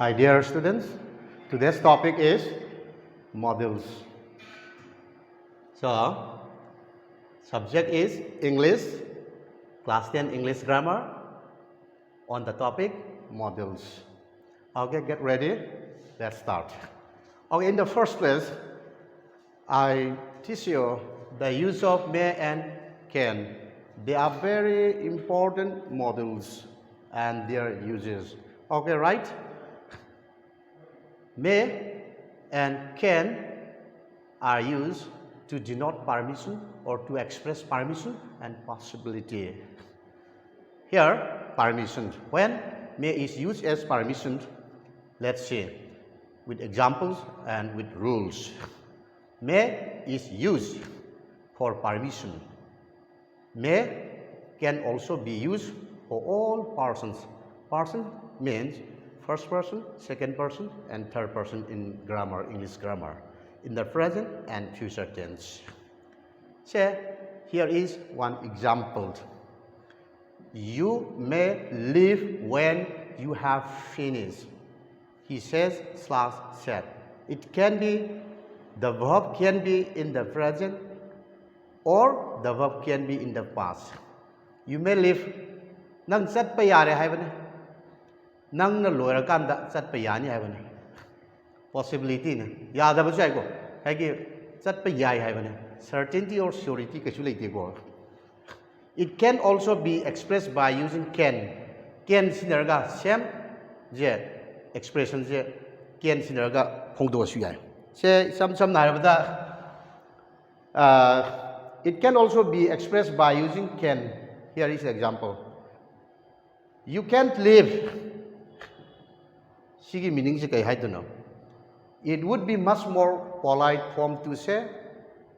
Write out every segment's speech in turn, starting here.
Hi dear students, today's topic is modules. So, subject is English, class 10 English grammar on the topic modules. Okay, get ready, let's start. Okay, in the first place, I teach you the use of may and can. They are very important modules and their uses. Okay, right? May and can are used to denote permission or to express permission and possibility. Here, permission. When may is used as permission, let's see, with examples and with rules. May is used for permission. May can also be used for all persons. Person means first person, second person, and third person in grammar, English grammar, in the present and future tense. So, here is one example. You may leave when you have finished. He says / said. It can be, the verb can be in the present or the verb can be in the past. You may leave. Nang chat pa yare hai bane. Nang na loira kanda chat pa yani hai bane. Possibility ne. Yada ba chai ko. Hai ki chat pa yai hai bane. Certainty or surety ka chu leite ko. It can also be expressed by using can. Can sinarga same je expression je can sinarga phongdo su yai. Se sam na bada it can also be expressed by using can. Here is an example. You can't live. Sigi meaning se kai hai no. It would be much more polite form to say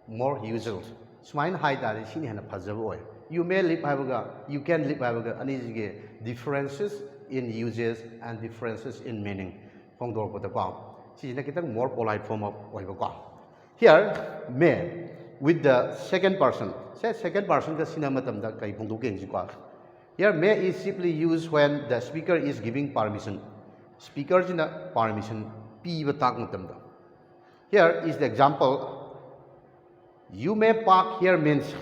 more usual. Smain hai da de sini hana phajabo oi. You may live habaga, you can live habaga. Ani jige differences in uses and differences in meaning. Phong dor ko ta kwa. Si na kitang more polite form of oi ba kwa. Here may with the second person. Say second person ka sinamatam da kai phong do keng si kwa. Here may is simply used when the speaker is giving permission. Speaker is permission. Here is the example. You may park here means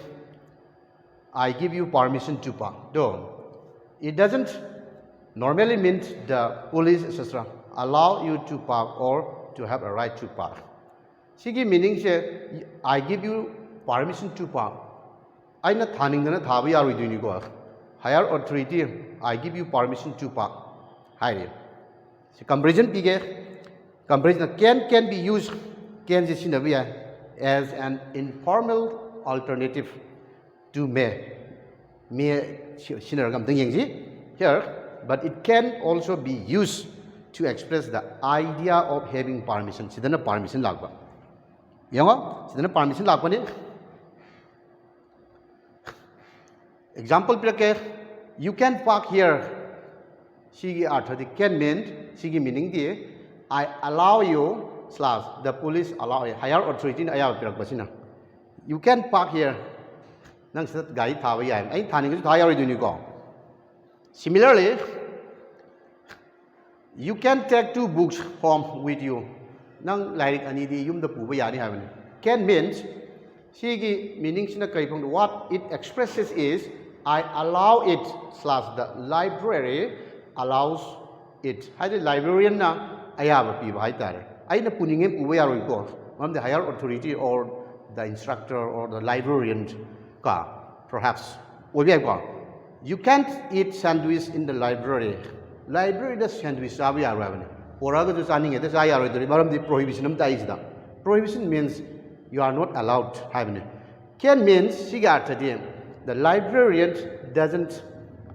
I give you permission to park. Don't. It doesn't normally mean the police etc. allow you to park or to have a right to park. Sigi meaning say I give you permission to park. I na thaning na thabi yaru iduni ko. Higher authority, I give you permission to park. Higher. So comparison pige. Comparison can be used as an informal alternative to may. Here, but it can also be used to express the idea of having permission. Sidana permission lagba. Yango? Sidana permission lagba ni. Example pila you can park here. Sigi arthadi can mean sigi meaning di I allow you / the police allow a higher authority na ayaw pirak basina. You can park here. Nang sa gari thawa yai. Ay thani ko higher iduni ko. Similarly, you can take 2 books home with you. Nang like ani di yum da puba yani haven. Can means sigi meaning sina kai phong what it expresses is I allow it / the library allows it. Hai the librarian na ayaba pi ba hai tare. Ai na puninge puba yaroi ko. Mam the higher authority or the instructor or the librarian ka perhaps. Obi ko. You can't eat sandwich in the library. Library the sandwich sabi yaro abane. Oraga to saning it sa yaro dori maram the prohibition am tai da. Prohibition means you are not allowed having. Can means sigarta di. The librarian doesn't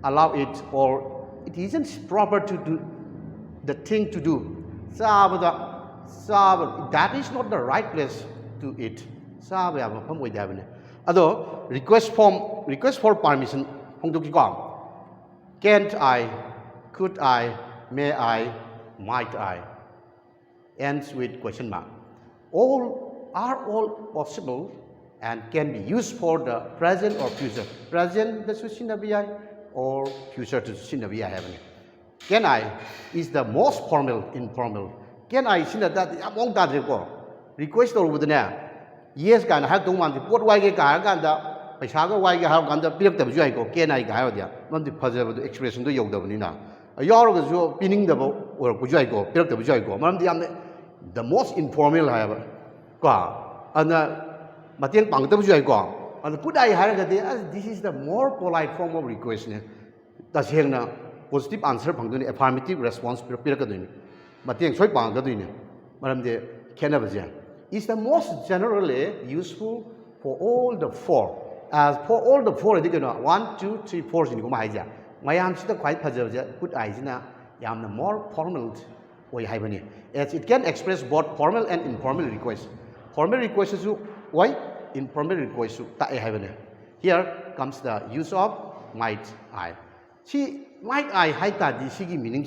allow it or it isn't proper to do the thing to do. That is not the right place to eat. Although request for permission, can't I, could I, may I, might I, ends with question mark. All are all possible and can be used for the present or future. Present the susinabiya or future to susinabiya heaven. can I is the most formal, informal. Can I sina that among that request or with the yes can have to want to put why get ganda, Pasaga why have ganda pick the Jago, can I gaia, not the positive expression to Yoga. A yard was your pinning the or Pujago, pick the Jago, the most informal, however. And Matian Pang the Jago, and put I had this is the more polite form of request. That's here now. Positive answer pang duni affirmative response pira ka duni mateng soi pang ka duni maram de khena baje is the most generally useful for all the four as for all the four de kana 1 2 3 4 sin ko ma haija mayam sida khwai phaja je put ai jina yamna more formal oi haibani as it can express both formal and informal requests. Formal requests su why informal requests su ta ai haibani. Here comes the use of might I. See, might I hide that the sigi meaning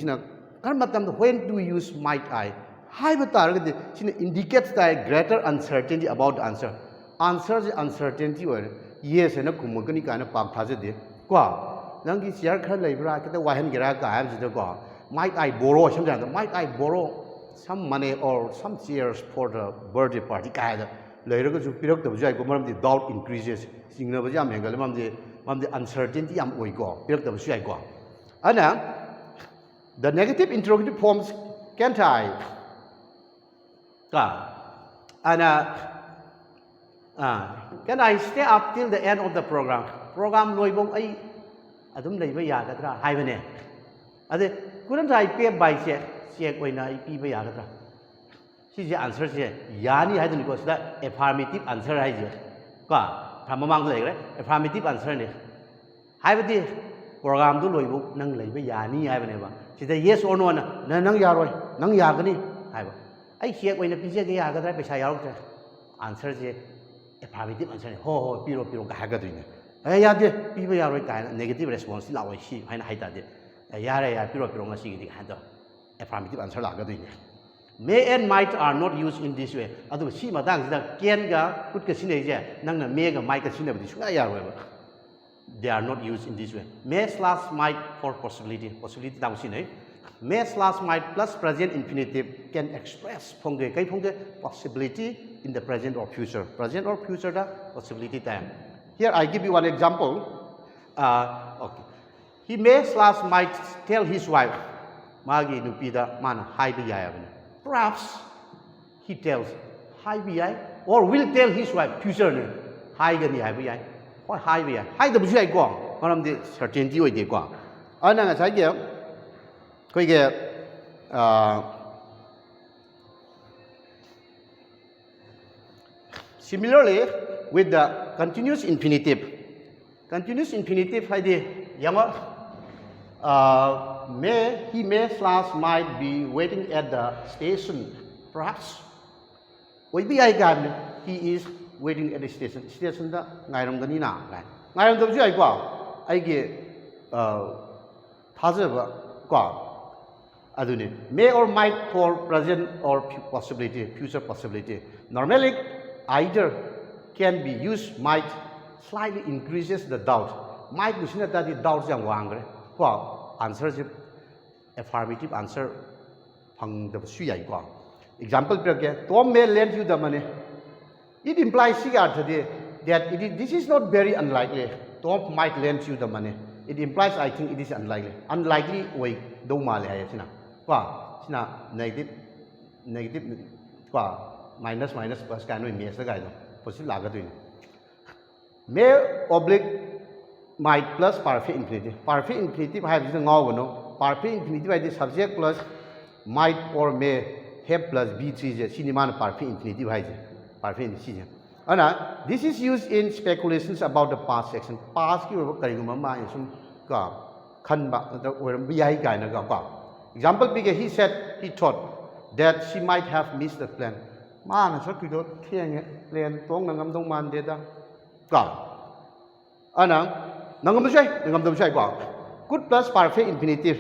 when do you use might I? High indicates that greater uncertainty about the answer. Answer the uncertainty or yes and a kumukani kind of pub hazard. Qua Langi Sierra Labra, the Wahan Geraka, I have the go. Might I borrow something? Might I borrow some money or some shares for the birthday party? Later goes to Pirok the Jacob, the doubt increases. Sing the Jam the uncertainty am we go, Pirok the Jago. Anna, the negative interrogative forms can't I? Can I stay up till the end of the program? Program loibong ay adum leiba yagadra haibane. Ade couldn't I pay by check when I pay yagadra? She's the answer she yani hadn't because that affirmative answer I from among the affirmative answer. Haibadi program to loibu nang leiba yani haibane. She said yes or no nang yaroi nang yagani haiba. I check when the pizza yagadra beside answer she affirmative answer ho piro hagadin. Ayade people are negative response la shi haina haitade. Yare ya piro ngasi di hando. Affirmative answer la gadin. May and might are not used in this way. Adu si madang da ken ga put ka sine je nang na me ga might ka sine bi sunga yarwe ba. They are not used in this way. May slash might for possibility. Possibility dang sine. May slash might plus present infinitive can express phongge kai phongge possibility in the present or future. Present or future da possibility time. Here I give you one example. Okay. He may slash might tell his wife, Magi nupida man hi bi. Perhaps he tells hi bi or will tell his wife future hi gani hi bi. Or hi bi. Hi the bujai go. Maram de certainty oi de go. Ana nga sai ge koi ge similarly with the continuous infinitive. Continuous infinitive hai de yama he may slash might be waiting at the station. Perhaps he is waiting at the station. Station da ngairam gani na ngairam da ju ai kwa ai ge thajaba kwa adune may or might for present or possibility future possibility. Normally either can be used. Might slightly increases the doubt. Might busina that the doubts yang wangre. Kwa answer is affirmative answer phang the su yai kwa. Example peke Tom may lend you the money. It implies that this is not very unlikely. Tom might lend you the money. It implies I think it is unlikely. Unlikely way do male hai sina. Kwa sina negative kwa minus plus kind of image guy no. Possible laga doing. May oblique might plus perfect infinitive. Perfect infinitive have the no. Perfect infinitive by the subject plus might or may have plus B3 cinema perfect infinitive hai. Perfect infinitive. This is used in speculations about the past section. Past ki karinguma sum ka khanba or biyai kaina ka. Example he said he thought that she might have missed the plan. Man so kido thiang plan tong nangam dong man de da. Ka. Nangam dum kwa. Good plus perfect infinitive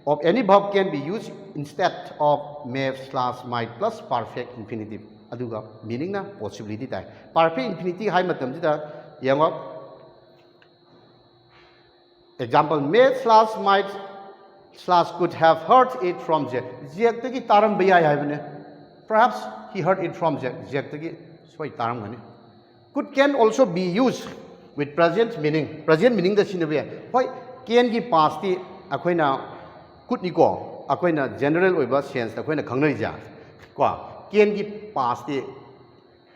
of any verb can be used instead of may slash might plus perfect infinitive. Aduga meaning na possibility tai. Perfect infinitive hai matam jida yango example may slash might slash could have heard it from Jack. Jack tagi taram bayai haibane. Perhaps he heard it from Jack. Jack tagi swai taram gani. Could can also be used with present meaning. Present meaning da sinabe. Hoi can gi past ti akhoi na could ni ko akhoi na general oiba sense akhoi na khangnai ja. Ko can gi past ti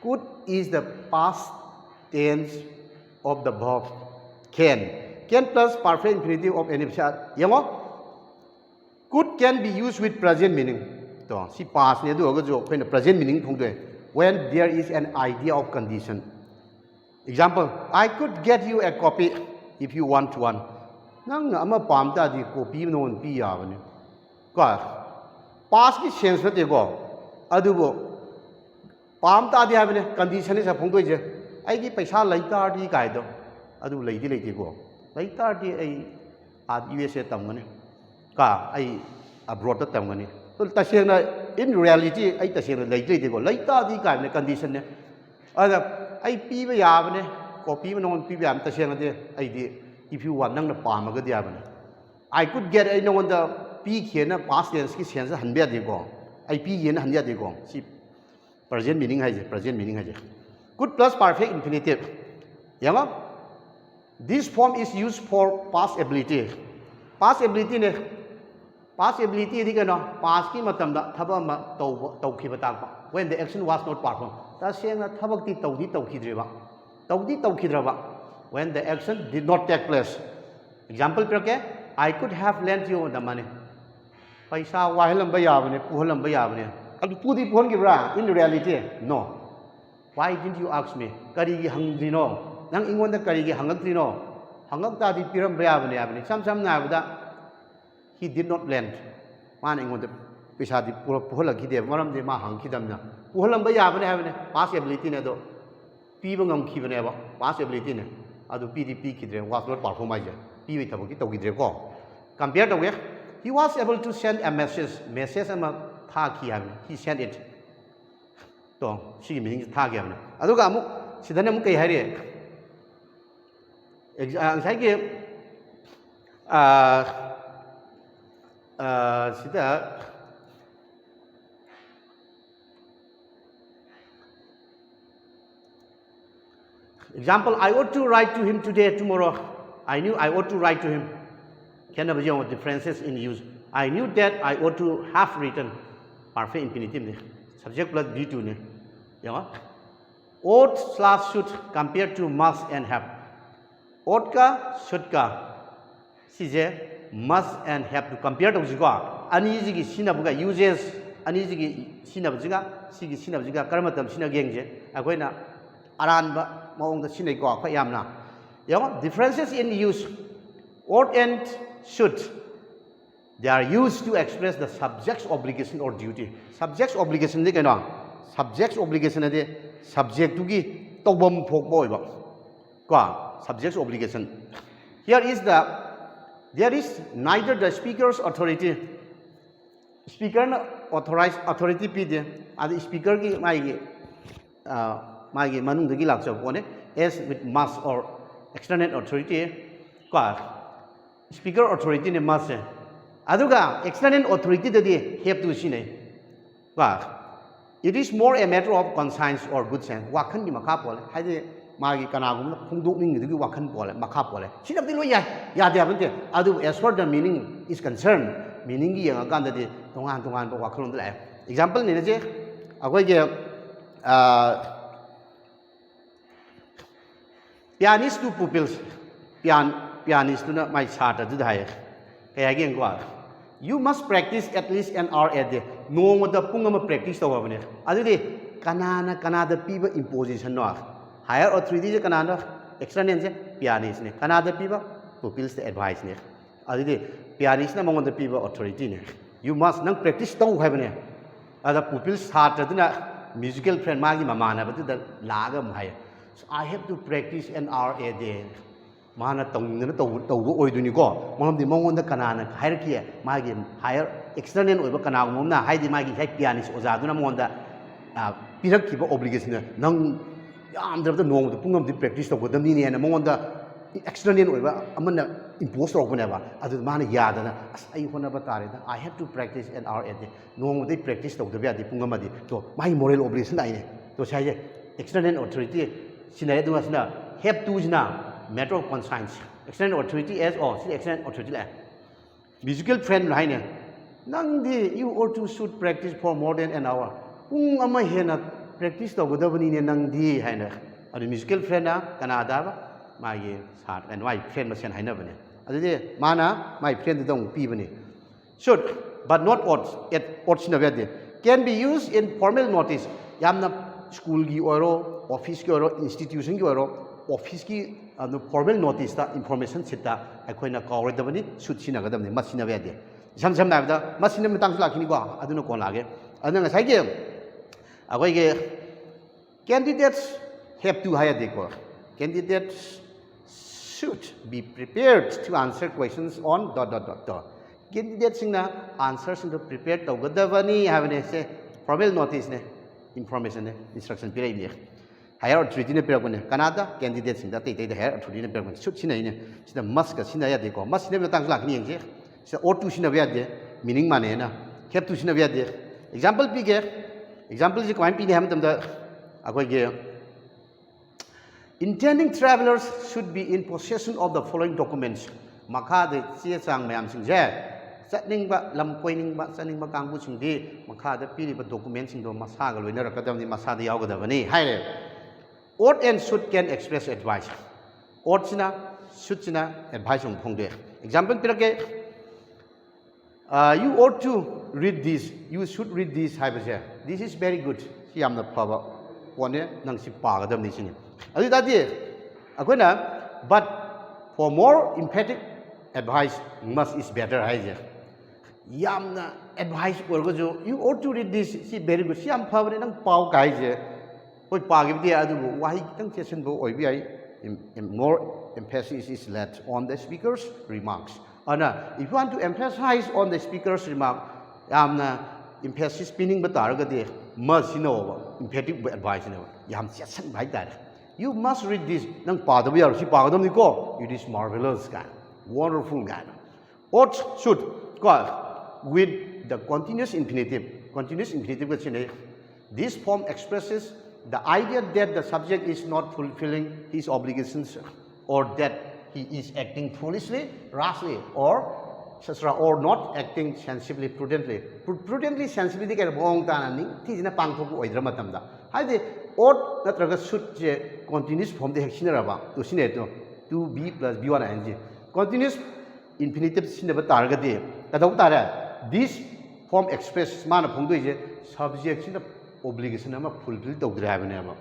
could is the past tense of the verb can. Can plus perfect infinitive of any verb. Yango could can be used with present meaning. So, si past ne do ga jo akhoi na present meaning thong doi when there is an idea of condition. Example, I could get you a copy if you want one. Nang ama pam ta di copy non pi ya bane. Ko past ki sense te ko adu bo pam ta di habane condition is a phong doi je. Ai gi paisa lai ta di kai do adu lai di ko. Lai ta di ai USA tam ngane. Ka ai abroad ta tam ngane. So ta seng na in reality ai ta seng na lai ko. Lai ta di kai ne condition ne. Ada ai pi ba ya bane copy non pi ba am ta seng de ai di if you want nang na pa ma ga dia bane. I could get ai no the pi khien na past tense ki sense han bia de ko. Ai pi yen han dia de ko. Si present meaning hai je, present meaning hai je. Could plus perfect infinitive. Yang this form is used for past ability. Past ability ne past ability di ka no past ki matam da thaba ma tau khi ba ta ba when the action was not performed. Ta seng na thabak ti tau khi dre ba. Tau khi dra ba when the action did not take place. Example per ke I could have lent you the money. Paisa wahilam ba ya bane puhalam ba ya bane. Adu pudi phon ki bra in reality no. Why didn't you ask me? Kari gi hangdri no. Nang ingon da kari gi hangak tri no. Hangak ta di piram ba ya bane sam na ba da he did not lend. Man ingon da paisa di puhala ki de maram de ma hang ki dam na. Puhalam ba ya bane past ability ne do. Pi ba ngam ki bane ba past ability ne. Adu pi di pi ki dre was not perform ai je. Pi wi thabak ki tau ki dre ko. Compare to where he was able to send a message ama tha ki ha he sent it. To si meaning tha ki ha adu ga amuk sidane amuk kai hari sai ki sida example, I ought to write to him today, tomorrow. I knew I ought to write to him. Can have differences in use. I knew that I ought to have written. Perfect infinitive. Subject plus be2 ne. Yeah. Ought slash should compared to must and have. Ought ka, should ka. Sije must and have to compare to jiga. Aniji gi sinabuga uses. Aniji gi sinabuga. Sigi sinabuga. Karamatam sinagengje. Akoi na aran ba. Maong da sinay ko ako yam na. Yeah. Differences in use. Ought and should. They are used to express the subject's obligation or duty. Subject's obligation is what? Subject's obligation is subject to gi tobam phok boy ba. Ko subject's obligation. There is neither the speaker's authority. Speaker na authorized authority pi de. Adi speaker ki mai manung da gi lak chau ko ne as with must or external authority. Ko speaker authority ne must aduga external authority dadi have to sine ba it is more a matter of conscience or good sense wakhan gi makha pole haide magi kanagum phungduk ning gi wakhan pole makha pole sinab di lo ya de abante adu as for the meaning is concerned meaning gi yang kan dadi tongan ba wakhan la example ne je agoi ge pianist to pupils pianist na mai chata du dai kaya gi ngwa you must practice at least an hour a day no mo da pung ma practice to ba ne adu de kana da piba imposition no higher authority je kana na extra name je pianist ne kana da piba pupils the advice ne adu de pianist na mo da piba authority ne you must nang practice to ha ba ne ada pupils chata du na musical friend ma gi mama na ba du da la ga ma so I have to practice an hour a day. Mana tong na tau oi du ni ko mom di mong da kana na hierarchy ma gi higher external oi ba kana mom na hai di ma gi pianist oza du na mon da pirak ki ba obligation nang yam da no da pungam di practice to go da ni ne na mong da external oiba amana impose ro bane ba adu mana yadana as ai hona ba tare da I have to practice an hour a day no mo practice to da di punga ma di to my moral obligation dai ne to sai je external authority sinai du asna have to jina matter of conscience external authority as or external authority la musical friend lai ne nang di you ought to should practice for more than an hour pung ama hena practice to da bani ne nang di haina adu musical friend na kanada ba my heart and my friend ma sen haina bane adu mana my friend dong pi bane should but not ought sina be can be used in formal notice yamna school gi oro office gi oro institution gi oro office ki formal notice ta information sita akoina kawre da bani should sina ga da ma sina be de sam sam na da ma sina ma tang la kini ko aduna ko lage adu nga sai ge akoi ge candidates have to hire the course. Candidates should be prepared to answer questions on ... Candidates na answers into prepared to gadavani have ne formal notice ne information ne instruction pira ne higher authority ne pira ne Canada candidates da te higher authority ne pira should sina ne sina must ka sina ya de ko must ne ma tang lak ni je sina ought to sina ya de meaning mane na have to sina ya de example pi ge example ji kwain pi ne ham tam da akoi ge intending travelers should be in possession of the following documents. Makha de chia sang mayam sing je chatning ba lam koining ba chaning ba kangbu sing di makha de piri ba documents sing do masa ga loina rakadam ni masa de yaw ga da bani haire ought and should can express advice ought sina should sina advice ong phong de example pirake you ought to read this you should read this haibase this is very good si yamna phaba one nang si pa ga dam ni sini adu dadi akoina but for more emphatic advice must is better haije yamna advice orgo jo you ought to read this si very good si am phabane nang pau kai je oi pa gi dia adu wahi tang session bo oi bi ai more emphasis is laid on the speaker's remarks ana if you want to emphasize on the speaker's remark yamna emphasis pinning ba tar ga de must know emphatic advice no yam session bai tar you must read this nang pa da ba si pa ga dam ni ko it is marvelous guy wonderful guy ought should ko with the continuous infinitive ga chine this form expresses the idea that the subject is not fulfilling his obligations or that he is acting foolishly rashly or or not acting sensibly prudently sensibly ke bong ta na ni ti jina pang thok oi dra matam da hai de ought natraga should je continuous form de hexina ba to sine to be plus b1 ing continuous infinitive sine ba tar ga de ta dau ta ra this form express mana phong doi je subject sine obligation ama fulfill to dra ba ne ba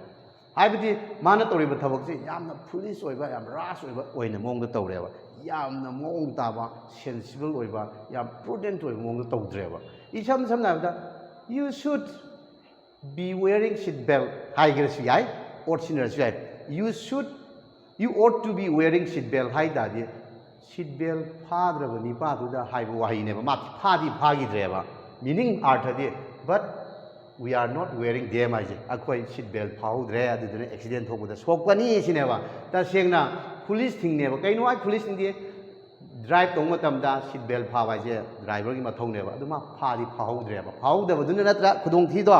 hai bi mana tori ba thabak je yamna foolish oi ba yam rash oi ba oi na mong da to re ba yamna mong ta ba sensible oi ba yam prudent oi mong da to dra ba I sam na da you should be wearing seat belt high grade CI or senior CI you ought to be wearing seat belt high da di seat belt phadra ba ni pa du da high ba wahi ne ba ma phagi dre ba meaning artha di but we are not wearing them aje akoi seat belt phau dre adu de accident thok da sok pani sine ba ta sengna police thing ne ba kaino ai police thing di drive tong matam da seat belt pha ba je driver gi ma thong ne ba adu ma phau dre ba phau da ba du na tra khudong thi do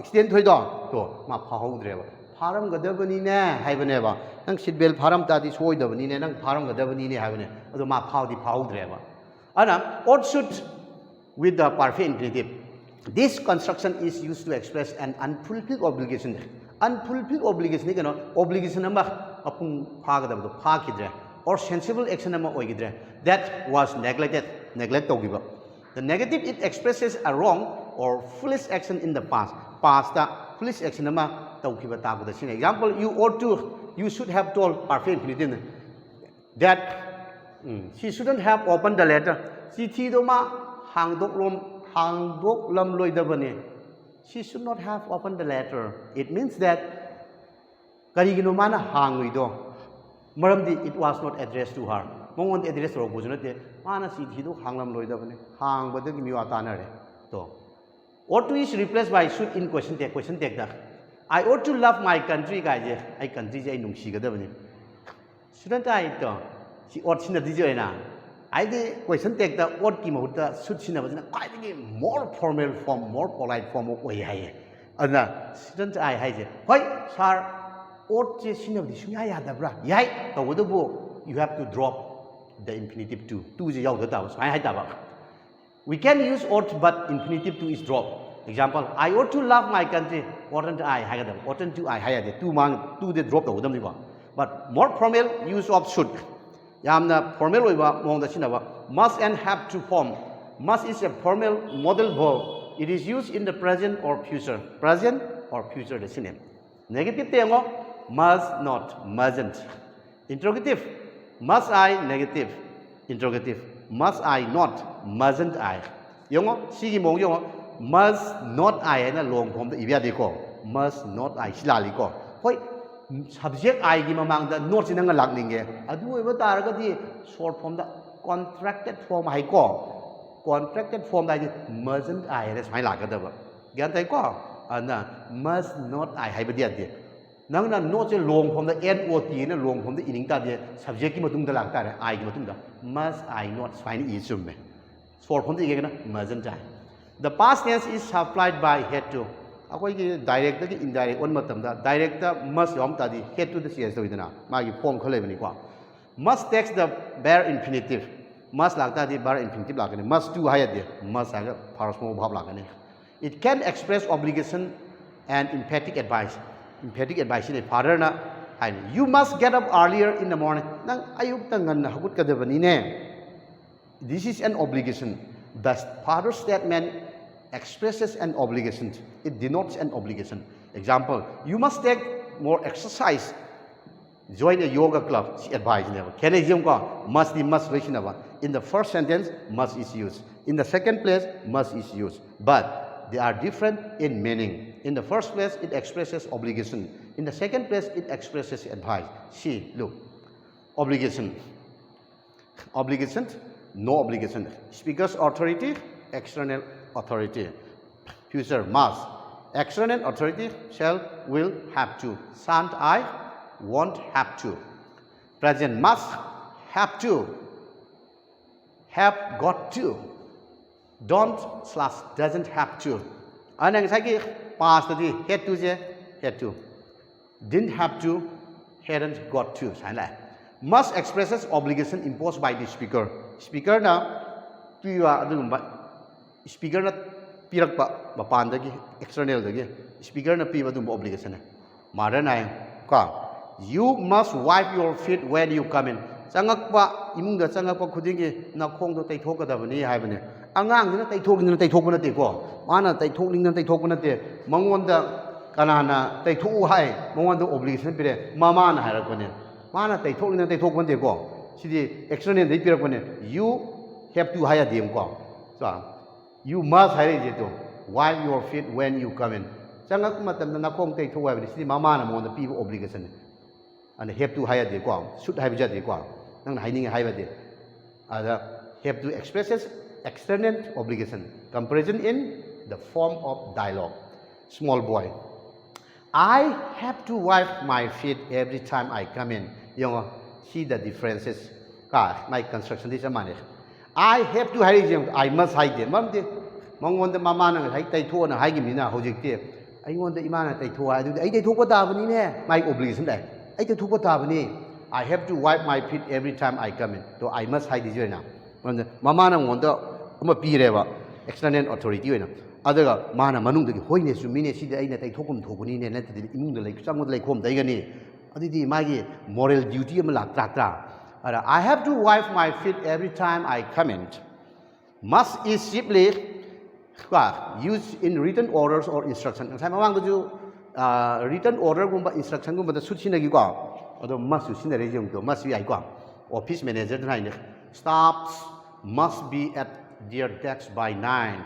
accident thoi do to ma phau dre ba pharam ga da bani ne hai bane ba nang seat belt pharam ta di soi da bani ne nang pharam ga da bani ne hai bane adu ma phau dre ba ana ought should with the perfect infinitive this construction is used to express an unfulfilled obligation ni kano obligation ama apung pha ga da ba pha kidre or sensible action ama oigidre that was neglect to give the negative it expresses a wrong or foolish action in the past da foolish action ama to kiba ta ga sin example you should have told perfect infinitive that she shouldn't have opened the letter si thi do ma hangdok lam loi da bane she should not have opened the letter it means that karigino mana hangui do maramdi it was not addressed to her mongon address ro bujunate mana si thi do hanglam loi da bane hang bada gi miwa ta na re to ought to is replaced by should in question take da I ought to love my country ga je ai country je ai nungsi ga da bane Shouldn't I to? She ought to do na. I did question take the what came out the should she never quite more formal form, more polite form of way high. And shouldn't I hide it? Why, sir? Ought to she never should I had the bra? Yai, but with the book, you have to drop the infinitive to. Two is the other down. I had that. We can use ought, but infinitive to is drop. Example, I ought to love my country. Oughtn't I hire them? Oughtn't to I hire them? Two the drop the them. But more formal use of should. Yamna formal among the must and have to form. Must is a formal model verb. It is used in the present or future. Present or future the synonym. Negative tengo must not, mustn't. Interrogative, must I, negative. Interrogative, must I not, mustn't I. Yongo, sigi mong yongo, must not I and a long form the ibiadiko. Must not I, silaliko. Hoi, subject I give among the notes in a lagning. I do ever target short form the contracted form I call. Contracted form like mustn't I, that's my lagadaba. Get I call, and must not I have a dead. Nang na notes long from the NOT and long from the inning that subject matung the lacta, I matunda. Must I not find isum? Short from the mustn't I. The past tense is supplied by head to. Direct indirect one matam da direct must yom tadi head to the CS to idana magi form kholebani kwa must takes the bare infinitive must lagta di bare infinitive lagane must do haya de must aga parasmo bhab lagane it can express obligation and emphatic advice ni father na hai you must get up earlier in the morning nang ayuk tangan na hagut kadabani ne this is an obligation the father statement expresses an obligation. It denotes an obligation. Example, you must take more exercise. Join a yoga club. She advised never. Can I assume must be must in the first sentence, must is used. In the second place, must is used. But they are different in meaning. In the first place, it expresses obligation. In the second place, it expresses advice. See, look. Obligation. Obligation, no obligation. Speaker's authority, external authority. Future must. External authority shall, will, have to. Shan't I, won't have to. Present must, have to. Have got to. Don't / doesn't have to. And then past the had to say, had to. Didn't have to, hadn't got to. Must expresses obligation imposed by the speaker. Speaker now, speaker na pirak pa mapan dagi external dagi speaker na piba dum obligation mara na ka you must wipe your feet when you come in changak pa imung da changak pa khudingi na khong do tai thok ka da bani hai bani angang na tai thok na te ko mana tai thok ning na tai thok na te mangon da kanana tai thu hai mangon da obligation pire mama na hai ra ko ne mana tai thok ning na tai thok kon te ko sidi external dei pirak ko ne you have to hire them ko so you must hire it to wipe your feet when you come in. Changak matam na nakong tay to wipe si mama na mo na people obligation. And have to hire the kwa should have just the kwa. Nang hiding a hire the have to expresses external obligation. Comparison in the form of dialogue. Small boy. I have to wipe my feet every time I come in. You know, see the differences. My construction is a manage. I have to hide them. I must hide them. Mong the mama nang hide tai thua na hide me na hojik te. I want the imana tai thua. I tai thua tabani ne. My obligation there. I tai thua tabani. I have to wipe my feet every time I come in. So I must hide this now. Mama nang want the pire external authority na. Other mana manung the hoine sumine si I tai thokum thokuni ne net the imung the like some like home daigani. Adi magi moral duty malak tra. I have to wipe my feet every time I come in. Must is simply used in written orders or instructions. Time among the written order gumba instruction gumba the suchinagi go. Although must use in the region to must be I go. Office manager staffs must be at their desks by 9.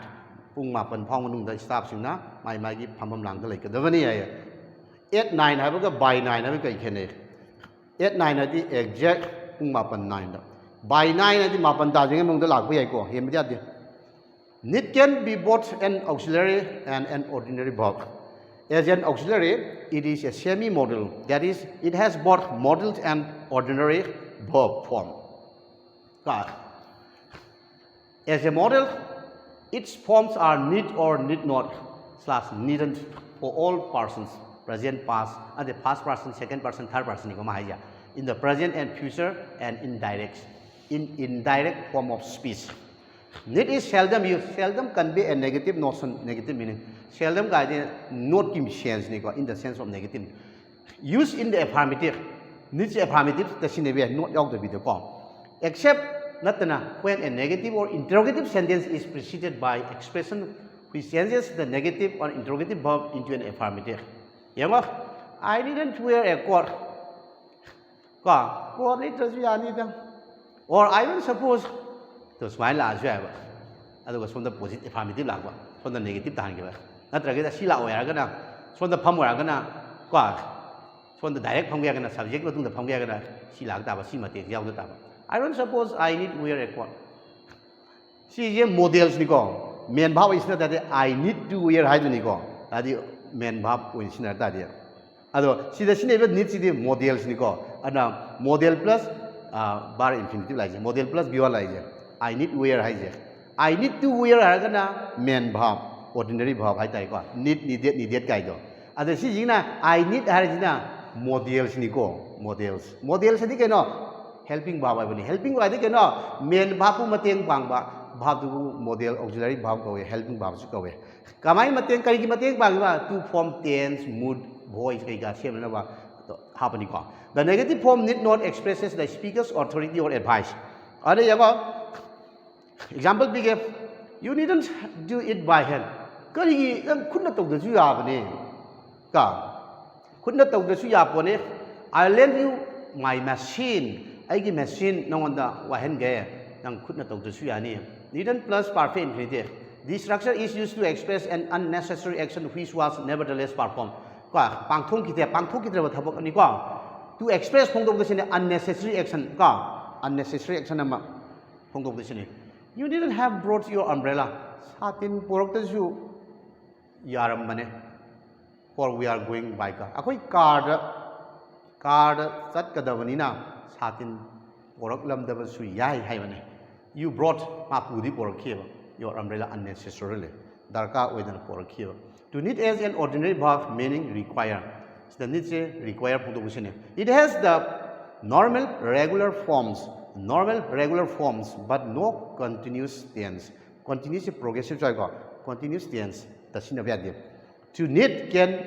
Pung mapan pong the staffs in na my magi pamam lang the lake. The vanilla 8 9 have a by 9 have a can 8 9 at the exact. Mapan 9 by 9 at the mapan dajing among the lag we go him that it can be both an auxiliary and an ordinary verb. As an auxiliary, it is a semi-modal. That is, it has both modal and ordinary verb form. As a model, its forms are need or need not / needn't for all persons, present, past, and the past person, second person, third person, in the present and future and in indirect form of speech. Need is seldom used. Seldom can be a negative notion, negative meaning. Seldom guide not give sense in the sense of negative. Used in the affirmative. Needs affirmative, the scenario not out the video. Except when a negative or interrogative sentence is preceded by expression which changes the negative or interrogative verb into an affirmative. I didn't wear a coat. Or I don't suppose to smile as well. Otherwise, from the positive affirmative, from the negative time. Not regular Sila or Agana, from the Pamuragana, from the direct Pangagana subject to the Pangagana, Sila Dava Simate, Yaldava. I don't suppose I need to wear a coat. See, models Nico. Men Bab is not that I need to wear Hydronico. That the men Bab is not that yet. Although, see, the Sineva needs the models Nico. And model plus bar infinitive like model plus visualizer. I need to wear hijack. I need to wear Argana, men Bab, ordinary Bab, needed guide. At the Sijina, I need Harjina, models Nico, models. Models, I think I know. Helping Baba, helping I think I know. Men Bapu Mateng Bangba, Babu model auxiliary Bab helping Babs go away. Kamai Mateng Kariki Mateng Bangba to form tense, mood, voice, happening. The negative form need not expresses the speaker's authority or advice. Example big, you needn't do it by hand. Kari could not talk the Zuyabane. Could not talk the Zuyapone. I'll lend you my machine. I give machine no wonder Wahen Gay, and could not talk the Suyani. Needn't plus perfect infinitive. This structure is used to express an unnecessary action which was nevertheless performed. To express unnecessary action. Unnecessary action. You didn't have brought your umbrella. Satin Poroktazu Yaram Mane. For we are going by car. Akoi card Satkadavanina. Satin Poroklam Davasu Yai Haivane. You brought Mapudi Porokio, your umbrella unnecessarily. Darka with an Porokio. To need as an ordinary verb meaning require. The needs require punctuation. It has the normal regular forms, but no continuous tense. Continuous progressive continuous tense. To need can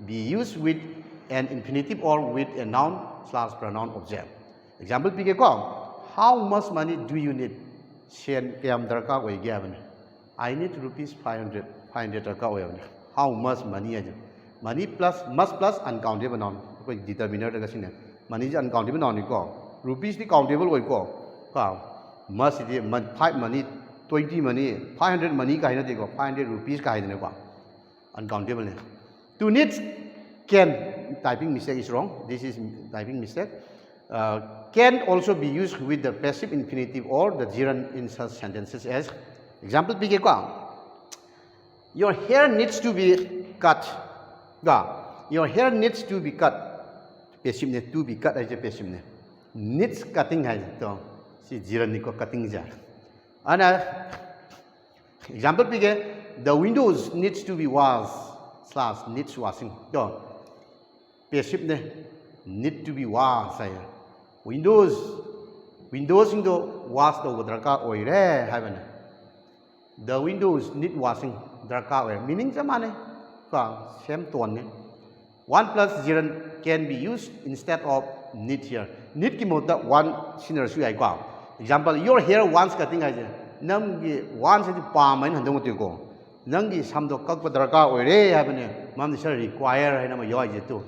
be used with an infinitive or with a noun / pronoun object. Example, how much money do you need? I need rupees 500. How much money? Money plus, must plus uncountable noun. Determiner. Money is uncountable noun. Rupees is countable. Must is 5 money, 20 money, 500 money, 500 rupees. Uncountable. To need can, typing mistake is wrong. This is typing mistake. Can also be used with the passive infinitive or the gerund in such sentences as example. Your hair needs to be cut. Your hair needs to be cut. Passive to be cut as a passive. Needs cutting has to see gerund cutting jar. And example the windows needs to be washed / needs washing. Passive need to be washed. Windows into wash the wadraka oire heaven. The windows need washing draka oil. Meaning samane. Same tone. 1 plus gerund can be used instead of need here. Need ki mota one sinner sui ai. Example, your hair wants cutting as Namgi wants the palm and go. Nangi samdo kakpa draka oire heaven. Mam require and I'm a yoy to.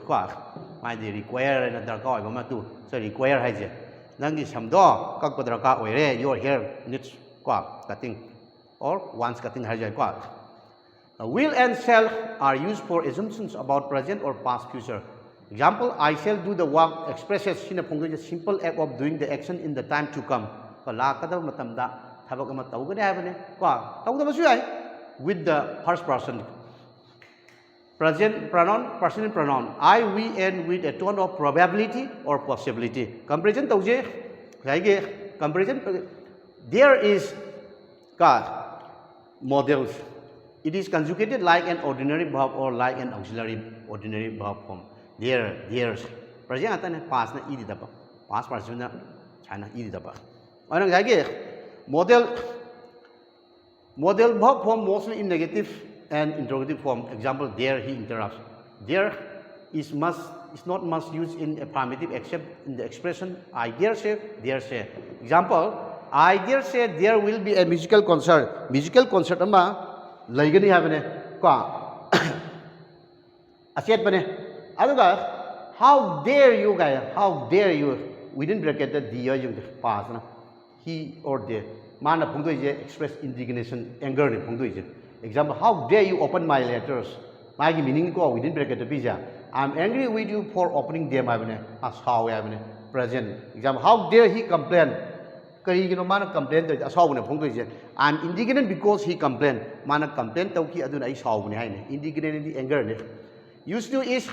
My require and a darka mama too. So require has it. Nangi samdo, kakpadraka oire, your hair needs cutting or wants cutting has a will and shall are used for assumptions about present or past future. Example, I shall do the work expresses in a simple act of doing the action in the time to come. With the first person. present pronoun, personal pronoun. I, we end with a tone of probability or possibility. Comparison tawje, like comparison. There is models. It is conjugated like an ordinary verb or like an auxiliary ordinary verb form. There, there's. Present atane past na idi daba. Past participle na China idi daba. Anong like model verb form mostly in negative and interrogative form. Example, there he interrupts. There is not much used in affirmative except in the expression I dare say, there say. Example, I dare say there will be a musical concert. Musical concert ama laigani habane ka aset bane. Aduga, how dare you guys? How dare you? Within bracket the yung pass na. He or they mana pungdo express indignation, anger ni pungdo. Example, how dare you open my letters? My meaning ko within bracket the pizza. I'm angry with you for opening them. As how I present. Example, how dare he complain? Mana complain to as how I'm indignant because he complained. Mana complain to ki aduna is how indignant anger. Used to is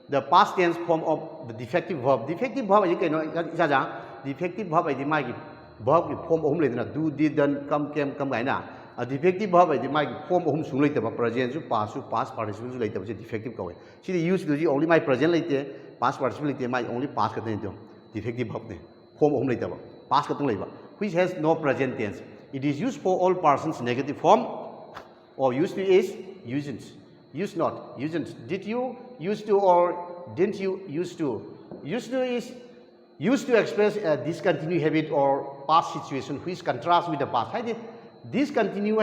the past tense form of the defective verb. Defective verb is defective verb is my verb form of do, did, done, come, came, come, a defective verb is my form of whom later, present, past participle later, defective go. See, the use to only my present later, past participle my only past defective verb, form of later, past labor, which has no present tense. It is used for all persons negative form, or used to is, used, used not, used. Did you, used to, or didn't you, used to. Used to is used to express a discontinued habit or past situation which contrasts with the past. Discontinue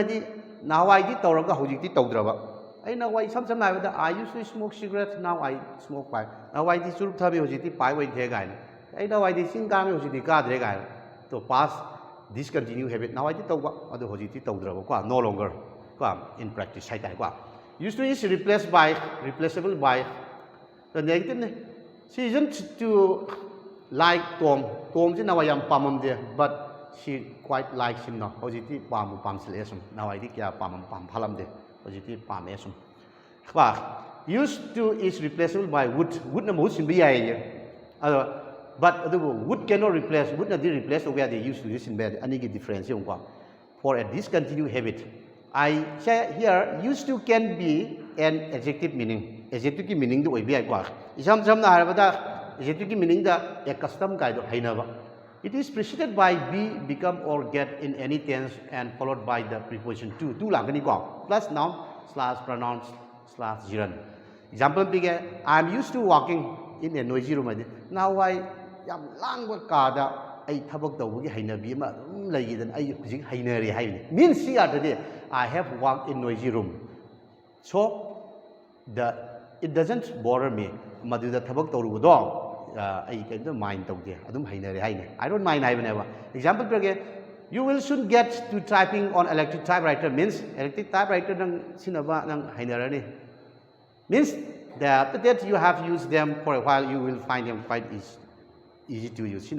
now I did Toraga Hojiti Todraba. I know why sometimes I used to smoke cigarettes, now I smoke pipe. Now I did Surtabi Hojiti Pai with Hegan. I know I did Singami Hojiti Gad Regan to pass discontinued habit. Now I did Toga the Hojiti Todraba, no longer in practice. Used to is replaceable by the negative. She isn't to like Tom. Tom's in our young Pamam there, but she quite likes him now. Positive Pam Pamsilesum. Now I think Pam Palam de positive Pamesum. Used to is replaceable by would. Would not most in BIA. But the would cannot replace, would not replace where they used to use in bed. Any difference for a discontinued habit. I say here used to can be an adjective meaning. Adjective meaning the way be I some adjective meaning the a custom guide of Hainava. It is preceded by be, become, or get in any tense and followed by the preposition to. Do langani go plus noun slash pronoun slash gerund. Example big I'm used to walking in a noisy room. Now I am lang kada I tabak the wigi hainabi ma like than I hainari hain. Means see today I have walked in noisy room. So it doesn't bother me. Madu the tabak toru dog. I can mind out there. I don't mind never. Example again, you will soon get to typing on electric typewriter means electric typewriter means that you have used them for a while, you will find them quite easy to use.